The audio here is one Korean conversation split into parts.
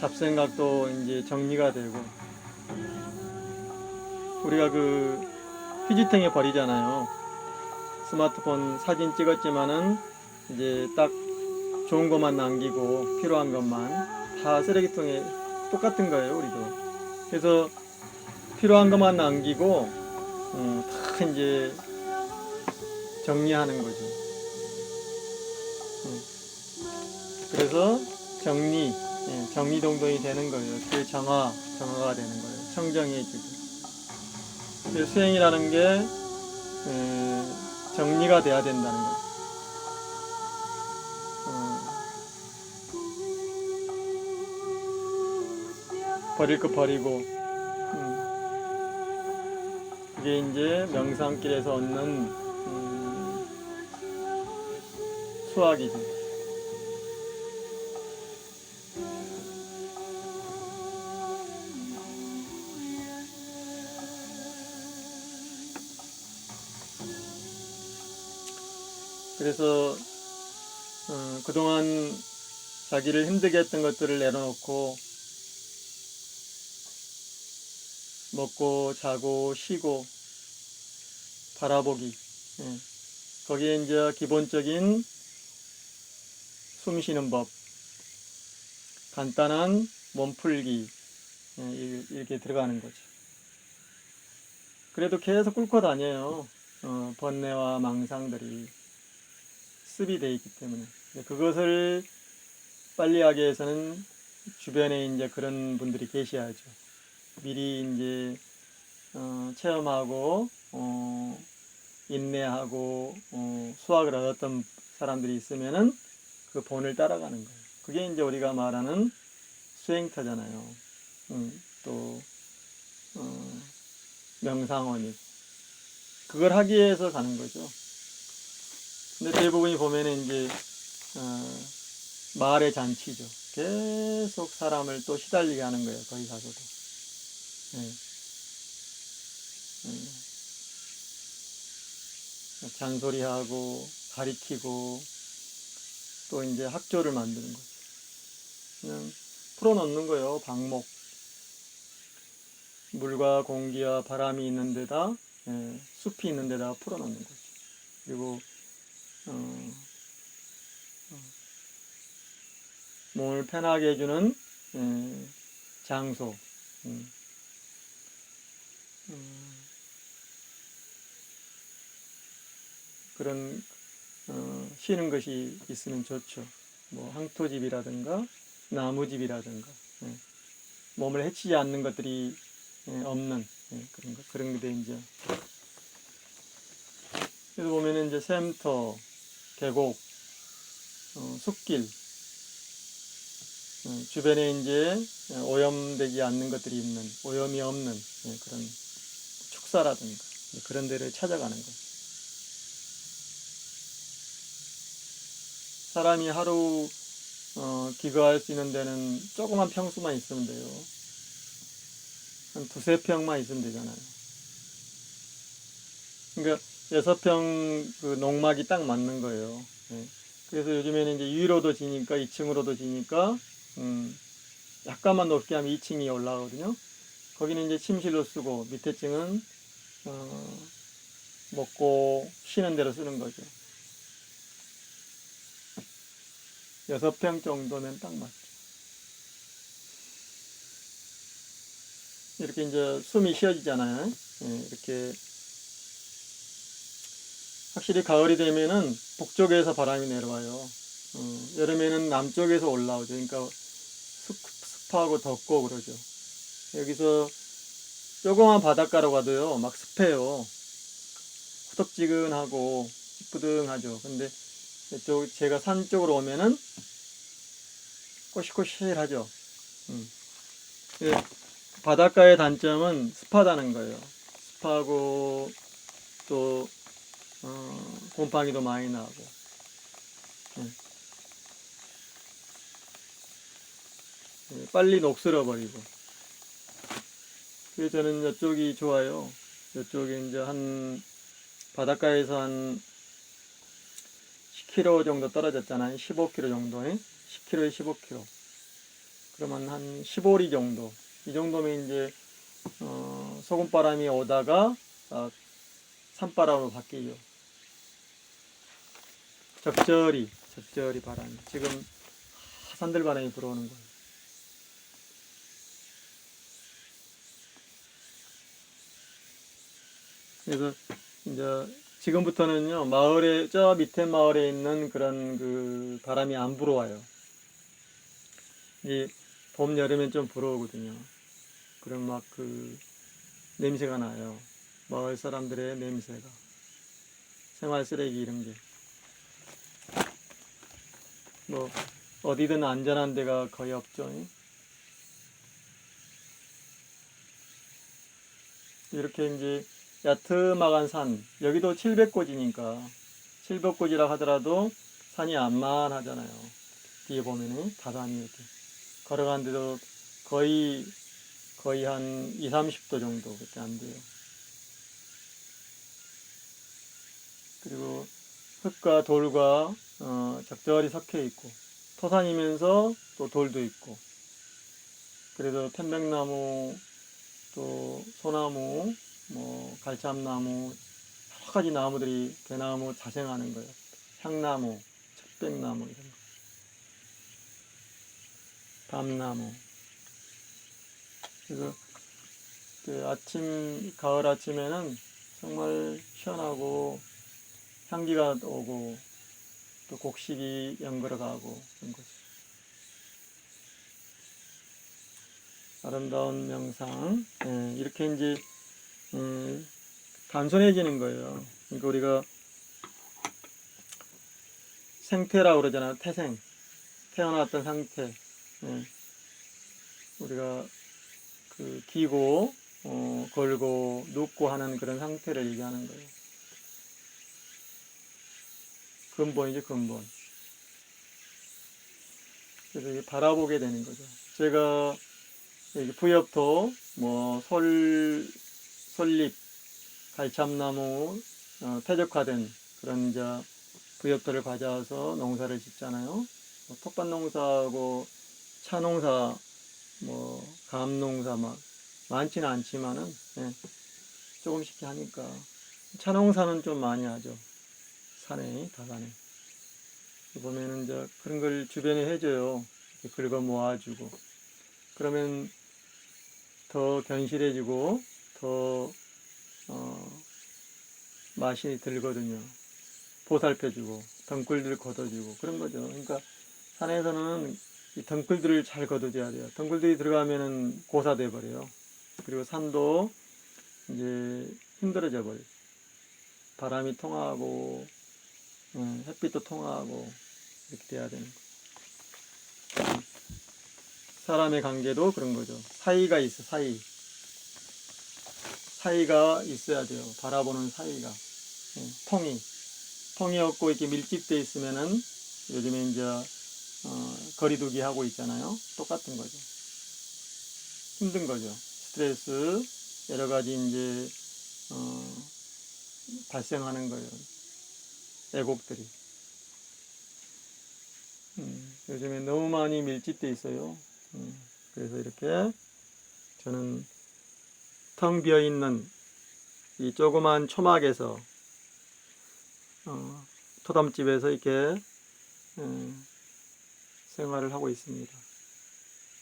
잡생각도 이제 정리가 되고, 우리가 그 휴지통에 버리잖아요. 스마트폰 사진 찍었지만은 이제 딱 좋은 것만 남기고 필요한 것만 다 쓰레기통에 똑같은 거예요, 우리도. 그래서 필요한 것만 남기고 다 이제 정리하는 거죠. 그래서 정리동동이 되는 거예요. 그게 정화가 되는 거예요. 청정해지고. 수행이라는 게 정리가 돼야 된다는 거죠. 버릴 거 버리고, 그게 이제 명상길에서 얻는 수학이죠. 그래서 그동안 자기를 힘들게 했던 것들을 내려놓고 먹고 자고 쉬고 바라보기, 거기에 이제 기본적인 숨 쉬는 법, 간단한 몸풀기, 이렇게 들어가는 거죠. 그래도 계속 꿇고 다녀요. 번뇌와 망상들이 습이 되어 있기 때문에. 그것을 빨리 하기 위해서는 주변에 이제 그런 분들이 계셔야죠. 미리 이제 체험하고 인내하고 수학을 얻었던 사람들이 있으면은 그 본을 따라가는 거예요. 그게 이제 우리가 말하는 수행터잖아요. 또 명상원이 그걸 하기 위해서 가는 거죠. 근데 대부분이 보면은 이제 말의 잔치죠. 계속 사람을 또 시달리게 하는 거예요. 거기 가서도. 잔소리하고 가리키고 또 이제 학조를 만드는 거죠. 그냥 풀어놓는 거예요. 방목. 물과 공기와 바람이 있는 데다 숲이 있는 데다 풀어놓는 거죠. 그리고 몸을 편하게 해주는 장소, 그런 쉬는 것이 있으면 좋죠. 뭐 항토집이라든가 나무집이라든가 몸을 해치지 않는 것들이 없는 그런 데 이제. 그래서 보면은 이제 샘터, 계곡, 숲길, 주변에 이제 오염되지 않는 것들이 있는, 오염이 없는 그런 축사라든가 그런 데를 찾아가는 거죠. 사람이 하루 기거할 수 있는 데는 조그만 평수만 있으면 돼요. 한 두세 평만 있으면 되잖아요. 그러니까 6평 그 농막이 딱 맞는 거예요. 그래서 요즘에는 이제 위로도 지니까 2층으로도 지니까 약간만 높게 하면 2층이 올라가거든요. 거기는 이제 침실로 쓰고 밑에 층은 먹고 쉬는 데로 쓰는 거죠. 6평 정도면 딱 맞죠. 이렇게 이제 숨이 쉬어지잖아요. 이렇게 확실히 가을이 되면은 북쪽에서 바람이 내려와요. 여름에는 남쪽에서 올라오죠. 그러니까 습하고 덥고 그러죠. 여기서 조그만 바닷가로 가도요, 막 습해요. 후덥지근하고 찌뿌둥하죠. 근데 이쪽 제가 산 쪽으로 오면은 꼬실꼬실하죠. 바닷가의 단점은 습하다는 거예요. 습하고 또 곰팡이도 많이 나고. 빨리 녹슬어 버리고. 그래서 저는 이쪽이 좋아요. 이쪽에 이제 한 바닷가에서 한 10km 정도 떨어졌잖아요. 15km 정도에 10km에 15km. 그러면 한 15리 정도. 이 정도면 이제 소금바람이 오다가 산바람으로 바뀌죠. 적절히 바람이. 지금 산들바람이 불어오는 거예요. 그래서 이제 지금부터는요, 마을에, 저 밑에 마을에 있는 그런 그 바람이 안 불어와요. 이 봄, 여름엔 좀 불어오거든요. 그럼 막 그 냄새가 나요. 마을 사람들의 냄새가. 생활 쓰레기 이런 게. 뭐, 어디든 안전한 데가 거의 없죠. 이렇게 이제 야트막한 산, 여기도 700고지니까 700고지라 하더라도 산이 암만하잖아요. 뒤에 보면은 다산이 이렇게 걸어가는데도 거의 한 2, 30도 정도밖에 안 돼요. 그리고 흙과 돌과 적절히 섞여 있고 토산이면서 또 돌도 있고, 그래도 편백나무, 또 소나무, 뭐 갈참나무, 여러 가지 나무들이 대나무 자생하는 거예요. 향나무, 척백나무 이런 거, 밤나무. 그래서 그 가을 아침에는 정말 시원하고 향기가 오고 또 곡식이 연걸어 가고 그런 거죠. 아름다운 명상. 이렇게 이제 단순해지는 거예요. 그러니까 우리가 생태라고 그러잖아요. 태생. 태어났던 상태. 우리가 그 기고, 걸고, 눕고 하는 그런 상태를 얘기하는 거예요. 근본이죠, 근본. 그래서 이게 바라보게 되는 거죠. 제가 여기 부엽토, 뭐, 솔잎, 갈참나무, 퇴적화된 그런 이제 부엽토를 가져와서 농사를 짓잖아요. 뭐 텃밭 농사하고 차 농사, 뭐, 감 농사 막 많지는 않지만은, 조금씩 하니까. 차 농사는 좀 많이 하죠. 산에, 다산에. 보면은 이제 그런 걸 주변에 해줘요. 이렇게 긁어 모아주고. 그러면 더 견실해지고, 더, 맛이 들거든요. 보살펴주고, 덩굴들 걷어주고, 그런 거죠. 그러니까 산에서는 이 덩굴들을 잘 걷어줘야 돼요. 덩굴들이 들어가면은 고사돼 버려요. 그리고 산도 이제 힘들어져 버려요. 바람이 통하고, 햇빛도 통하고, 이렇게 돼야 되는 거예요. 사람의 관계도 그런 거죠. 사이가 있어, 사이. 사이가 있어야 돼요. 바라보는 사이가. 통이 없고 이렇게 밀집되어 있으면은 요즘에 이제 거리두기 하고 있잖아요. 똑같은 거죠. 힘든 거죠. 스트레스, 여러 가지 이제 발생하는 거예요. 애곡들이. 요즘에 너무 많이 밀집되어 있어요. 그래서 이렇게 저는 텅 비어 있는 이 조그만 초막에서 토담집에서 이렇게 생활을 하고 있습니다.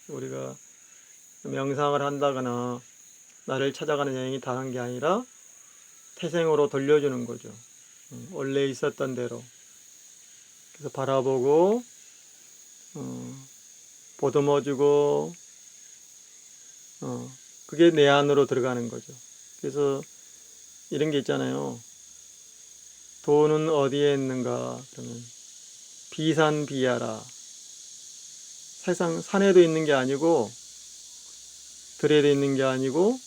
우리가 명상을 한다거나 나를 찾아가는 여행이 다른 게 아니라 태생으로 돌려주는 거죠. 원래 있었던 대로. 그래서 바라보고 보듬어주고 그게 내 안으로 들어가는 거죠. 그래서 이런 게 있잖아요. 돈은 어디에 있는가? 그러면 비산비야라. 세상 산에도 있는 게 아니고 들에도 있는 게 아니고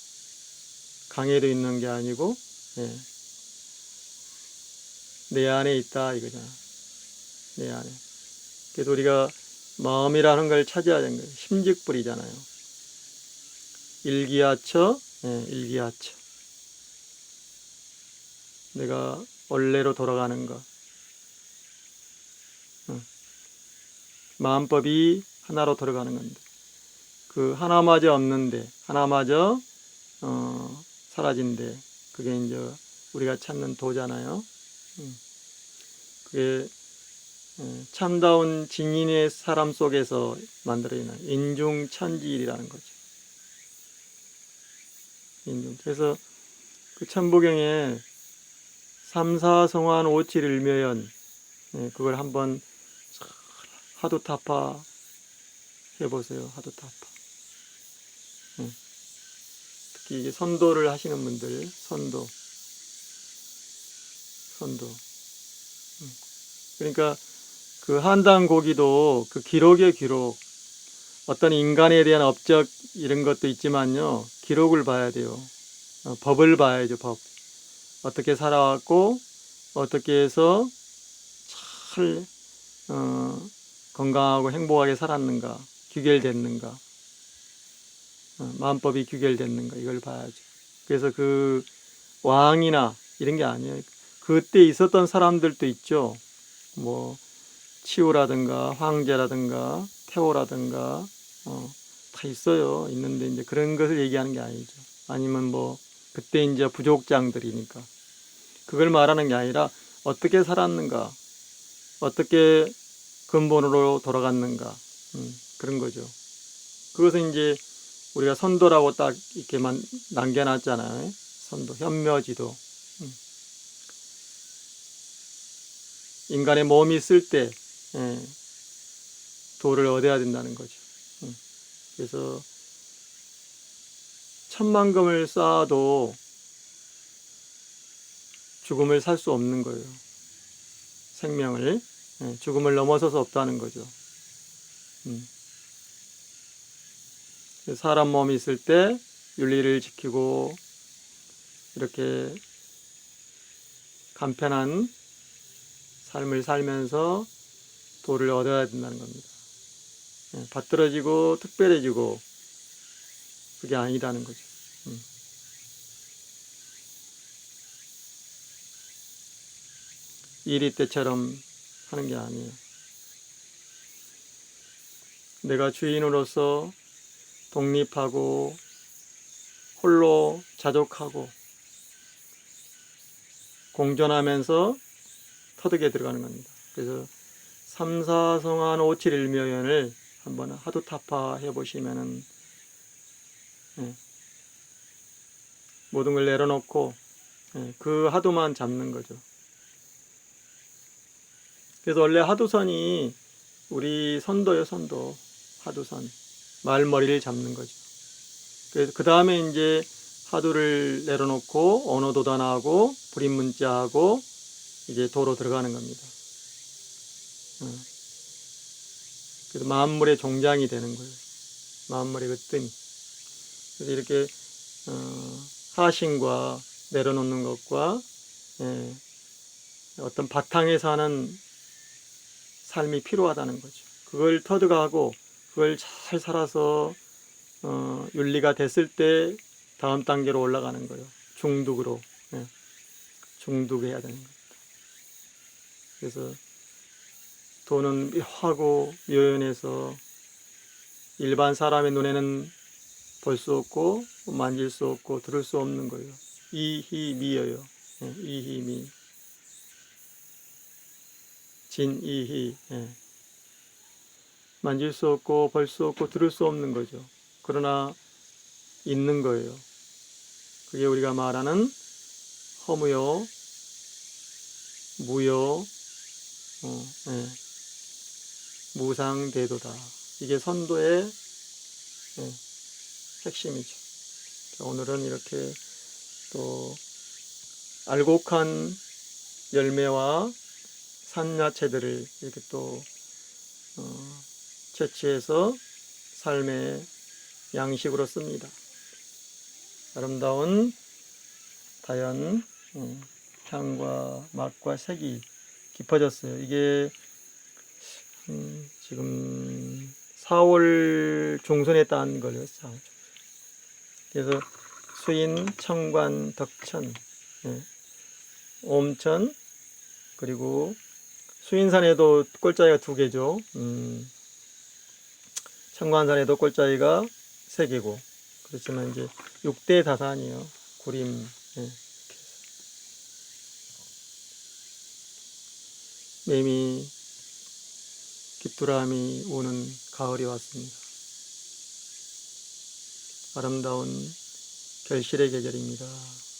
강에도 있는 게 아니고 내 안에 있다 이거잖아. 내 안에. 그래서 우리가 마음이라는 걸 찾아야 되는 거예요. 심직불이잖아요. 일기하처, 일기하처. 내가 원래로 돌아가는 것. 마음법이 하나로 돌아가는 건데. 그 하나마저 없는데, 하나마저 사라진데, 그게 이제 우리가 찾는 도잖아요. 그게 참다운 진인의 사람 속에서 만들어지는 인중천지일이라는 거죠. 인중. 그래서 그 천부경에 삼사성환 오칠일묘연, 그걸 한번 하도타파 해보세요. 하도타파. 특히 이게 선도를 하시는 분들, 선도. 그러니까 그 한당 고기도 그 기록의 기록, 어떤 인간에 대한 업적 이런 것도 있지만요, 기록을 봐야 돼요. 법을 봐야죠. 법. 어떻게 살아왔고 어떻게 해서 잘 건강하고 행복하게 살았는가, 규결됐는가, 마음법이 규결됐는가, 이걸 봐야죠. 그래서 그 왕이나 이런 게 아니에요. 그때 있었던 사람들도 있죠. 뭐 치우라든가 황제라든가 태호라든가 다 있어요. 있는데 이제 그런 것을 얘기하는 게 아니죠. 아니면 뭐 그때 이제 부족장들이니까 그걸 말하는 게 아니라 어떻게 살았는가, 어떻게 근본으로 돌아갔는가, 그런 거죠. 그것은 이제 우리가 선도라고 딱 이렇게만 남겨놨잖아요. 선도, 현묘지도. 인간의 몸이 있을 때 도를 얻어야 된다는 거죠. 그래서 천만금을 쌓아도 죽음을 살 수 없는 거예요. 생명을. 죽음을 넘어서서 없다는 거죠. 사람 몸이 있을 때 윤리를 지키고 이렇게 간편한 삶을 살면서 도를 얻어야 된다는 겁니다. 받들어지고 특별해지고 그게 아니라는 거죠. 이리 때처럼 하는 게 아니에요. 내가 주인으로서 독립하고 홀로 자족하고 공존하면서 터득에 들어가는 겁니다. 그래서 삼사성한 오칠일묘연을 한번 하도타파 해보시면은 모든 걸 내려놓고 그 하도만 잡는 거죠. 그래서 원래 하도선이 우리 선도요, 선도. 하도선. 말머리를 잡는 거죠. 그래서 그 다음에 이제 하도를 내려놓고 언어도단하고 불임문자하고 이제 도로 들어가는 겁니다. 그래서 만물의 종장이 되는 거예요. 만물의 그 뜸. 그래서 이렇게 하신과 내려놓는 것과 어떤 바탕에 사는 삶이 필요하다는 거죠. 그걸 터득하고 그걸 잘 살아서 윤리가 됐을 때 다음 단계로 올라가는 거예요. 중득으로. 중득해야 되는 겁니다. 그래서 도는 묘하고 묘연해서 일반 사람의 눈에는 볼 수 없고 만질 수 없고 들을 수 없는 거예요. 이희미여요. 이희미. 진이희. 만질 수 없고 볼 수 없고 들을 수 없는 거죠. 그러나 있는 거예요. 그게 우리가 말하는 허무요, 무요, 무상대도다. 이게 선도의 핵심이죠. 자, 오늘은 이렇게 또 알곡한 열매와 산야채들을 이렇게 또 채취해서 삶의 양식으로 씁니다. 아름다운 자연 향과 맛과 색이 깊어졌어요. 이게 지금 4월 중순에 딴 거예요. 그래서 수인, 청관, 덕천, 옴천, 그리고 수인산에도 꼴짜기가 2개죠. 청관산에도 꼴짜기가 세 개고, 그렇지만 이제 6대 다산이요. 구림, 예, 이렇게 해서. 매미, 귀뚜라미 우는 가을이 왔습니다. 아름다운 결실의 계절입니다.